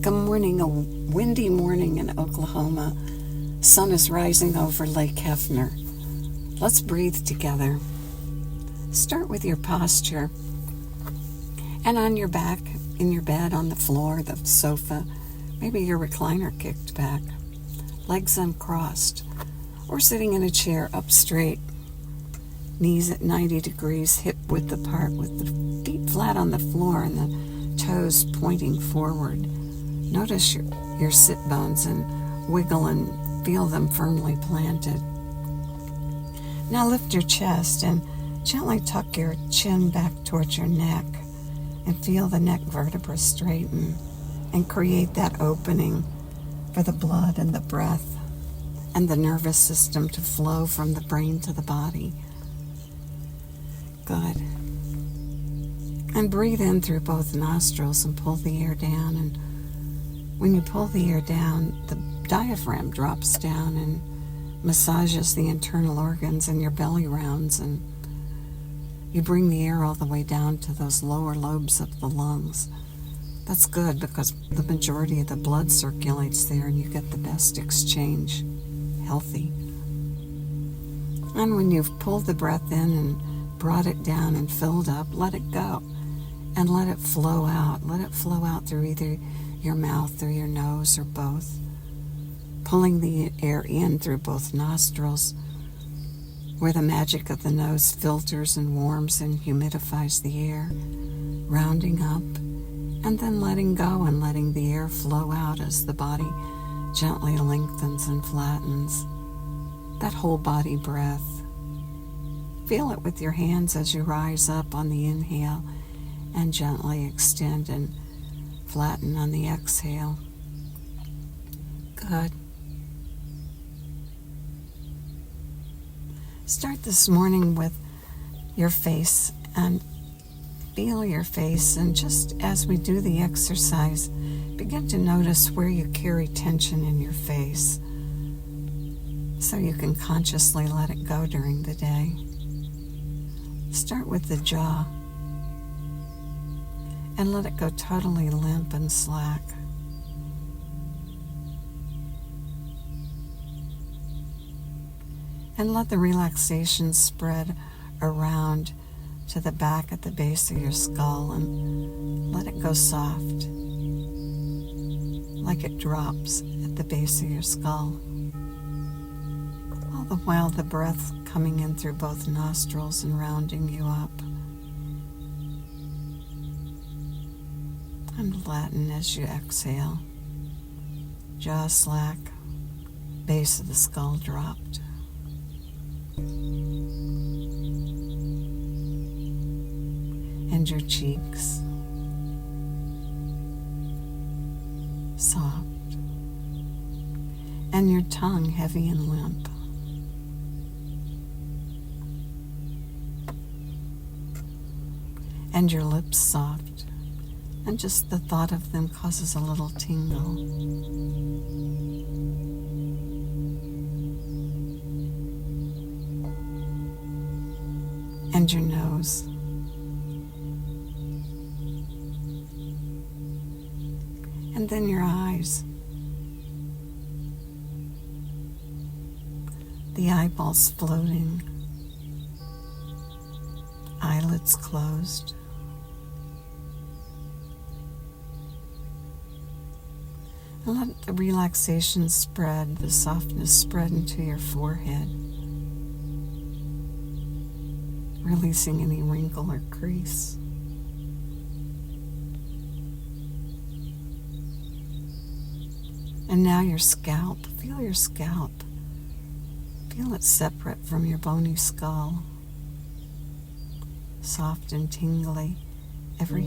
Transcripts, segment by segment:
Good morning, a windy morning in Oklahoma. Sun is rising over Lake Hefner. Let's breathe together. Start with your posture. And on your back, in your bed, on the floor, the sofa, maybe your recliner kicked back, legs uncrossed, or sitting in a chair up straight, knees at 90 degrees, hip width apart with the feet flat on the floor and the toes pointing forward. Notice your sit bones and wiggle and feel them firmly planted. Now lift your chest and gently tuck your chin back towards your neck and feel the neck vertebra straighten and create that opening for the blood and the breath and the nervous system to flow from the brain to the body. Good. And breathe in through both nostrils and pull the air down. And when you pull the air down, the diaphragm drops down and massages the internal organs and your belly rounds, and you bring the air all the way down to those lower lobes of the lungs. That's good because the majority of the blood circulates there and you get the best exchange, healthy. And when you've pulled the breath in and brought it down and filled up, let it go and let it flow out. Let it flow out through either your mouth or your nose or both, pulling the air in through both nostrils, where the magic of the nose filters and warms and humidifies the air, rounding up, and then letting go and letting the air flow out as the body gently lengthens and flattens. That whole body breath. Feel it with your hands as you rise up on the inhale and gently extend and flatten on the exhale. Good. Start this morning with your face and feel your face, and just as we do the exercise, begin to notice where you carry tension in your face so you can consciously let it go during the day. Start with the jaw and let it go totally limp and slack. And let the relaxation spread around to the back at the base of your skull and let it go soft, like it drops at the base of your skull. All the while the breath coming in through both nostrils and rounding you up. And flatten as you exhale. Jaw slack, base of the skull dropped. And your cheeks soft, and your tongue heavy and limp. And your lips soft, and just the thought of them causes a little tingle. And your nose. And then your eyes. The eyeballs floating. Eyelids closed. And let the relaxation spread, the softness spread into your forehead, releasing any wrinkle or crease. And now your scalp. Feel your scalp. Feel it separate from your bony skull. Soft and tingly, every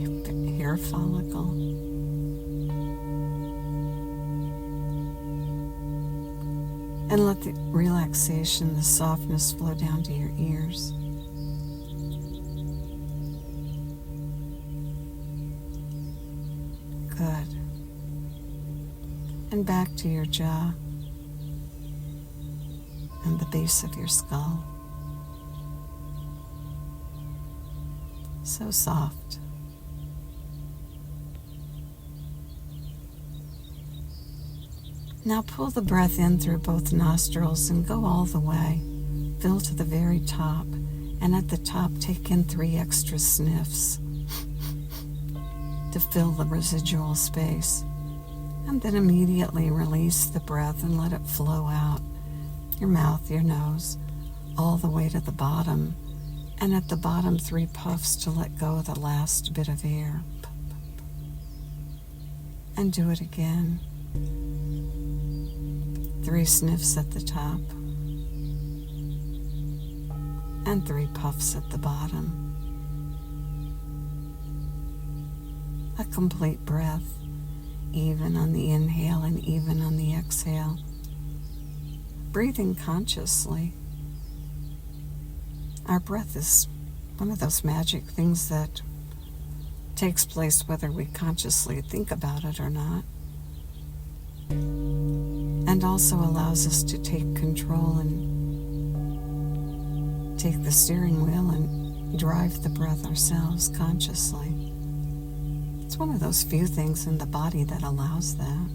hair follicle. And let the relaxation, the softness flow down to your ears. Good. And back to your jaw and the base of your skull. So soft. Now pull the breath in through both nostrils and go all the way. Fill to the very top, and at the top take in 3 extra sniffs to fill the residual space. And then immediately release the breath and let it flow out your mouth, your nose, all the way to the bottom. And at the bottom, 3 puffs to let go of the last bit of air. And do it again. 3 sniffs at the top. And 3 puffs at the bottom. A complete breath, even on the inhale and even on the exhale. Breathing consciously. Our breath is one of those magic things that takes place whether we consciously think about it or not, and also allows us to take control and take the steering wheel and drive the breath ourselves consciously. It's one of those few things in the body that allows that.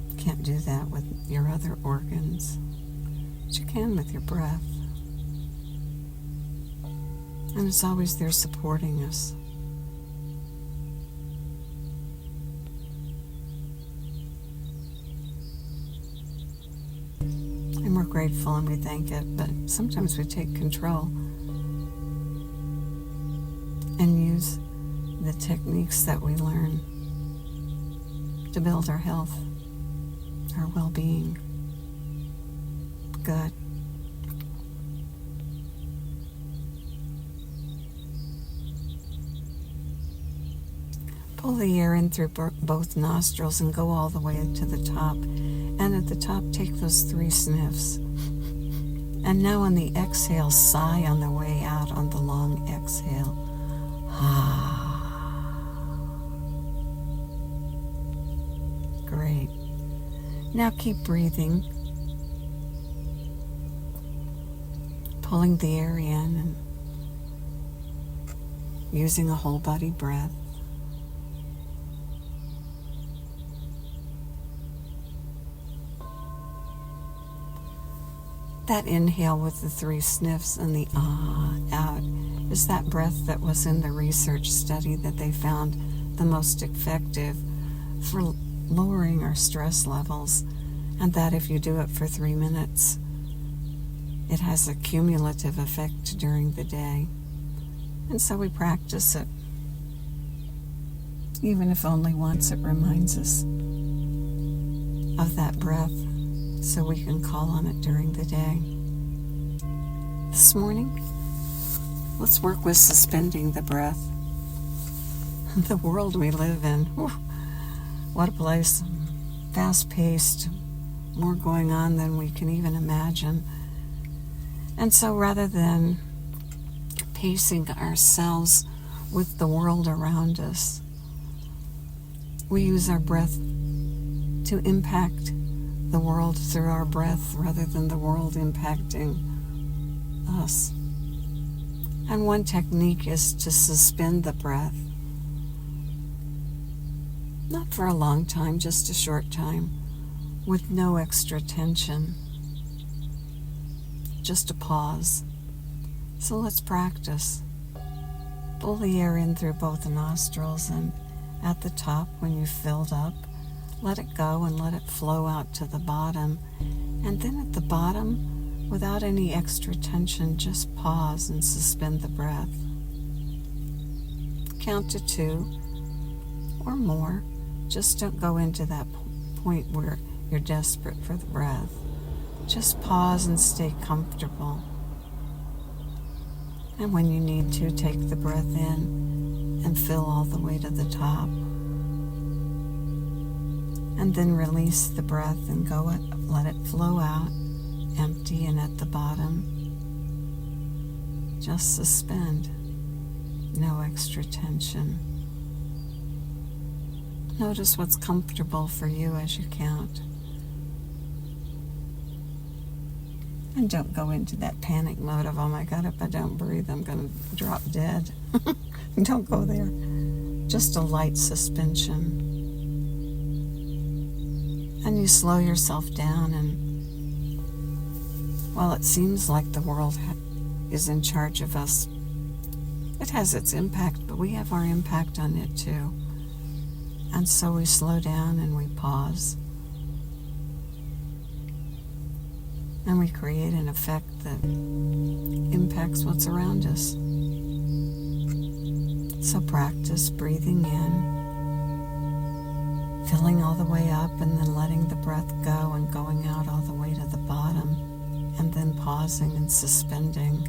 You can't do that with your other organs, but you can with your breath. And it's always there supporting us. And we're grateful and we thank it, but sometimes we take control and use the techniques that we learn to build our health, our well-being. Good. Pull the air in through both nostrils and go all the way to the top. And at the top, take those 3 sniffs. And now on the exhale, sigh on the way out on the long exhale. Great. Now keep breathing. Pulling the air in and using a whole body breath. That inhale with the 3 sniffs and the out is that breath that was in the research study that they found the most effective for lowering our stress levels, and that if you do it for 3 minutes, it has a cumulative effect during the day. And so we practice it. Even if only once, it reminds us of that breath, so we can call on it during the day. This morning, let's work with suspending the breath. The world we live in, whew, what a place. Fast-paced, more going on than we can even imagine. And so rather than pacing ourselves with the world around us, we use our breath to impact the world through our breath rather than the world impacting us. And one technique is to suspend the breath. Not for a long time, just a short time, with no extra tension. Just a pause. So let's practice. Pull the air in through both nostrils, and at the top, when you've filled up, let it go and let it flow out to the bottom. And then at the bottom, without any extra tension, just pause and suspend the breath. Count to 2 or more. Just don't go into that point where you're desperate for the breath. Just pause and stay comfortable. And when you need to, take the breath in and fill all the way to the top. And then release the breath and let it flow out, empty, and at the bottom, just suspend. No extra tension. Notice what's comfortable for you as you count. And don't go into that panic mode of, oh my God, if I don't breathe, I'm going to drop dead. Don't go there. Just a light suspension. And you slow yourself down, and while it seems like the world is in charge of us, it has its impact, but we have our impact on it too. And so we slow down and we pause. And we create an effect that impacts what's around us. So practice breathing in, filling all the way up, and then letting the breath go and going out all the way to the bottom, and then pausing and suspending.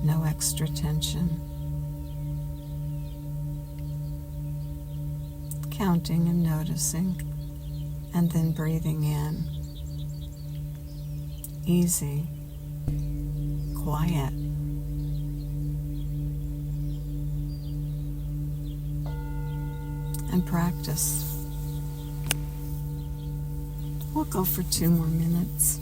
No extra tension. Counting and noticing, and then breathing in. Easy, quiet. And practice. We'll go for 2 more minutes.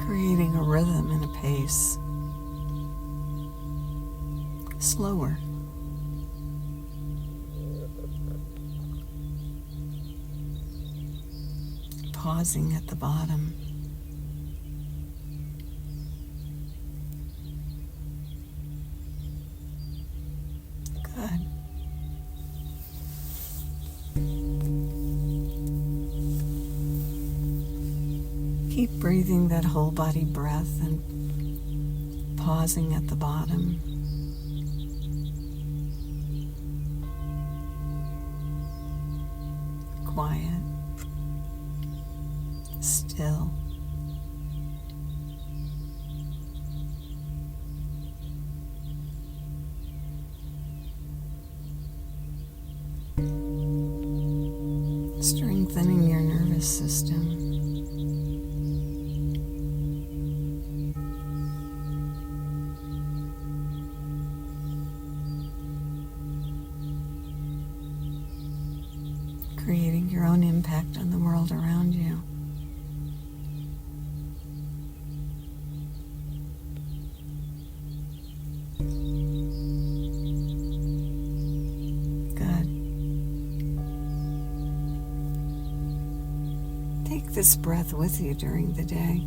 Creating a rhythm and a pace. Slower. Pausing at the bottom. Good. Keep breathing that whole body breath and pausing at the bottom. Quiet. Still. Strengthening your nervous system. Creating your own impact on the world around you. Good. Take this breath with you during the day.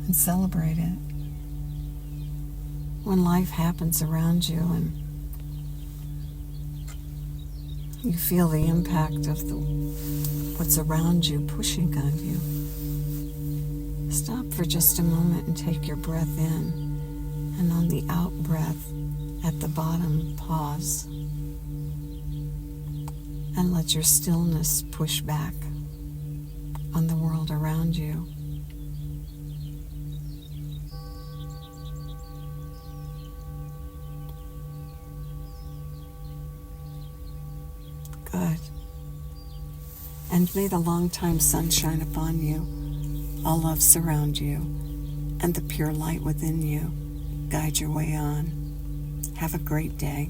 And celebrate it. When life happens around you and you feel the impact of what's around you pushing on you, stop for just a moment and take your breath in, and on the out breath at the bottom, pause and let your stillness push back on the world around you. Good. And may the long-time sun shine upon you, all love surround you, and the pure light within you guide your way on. Have a great day.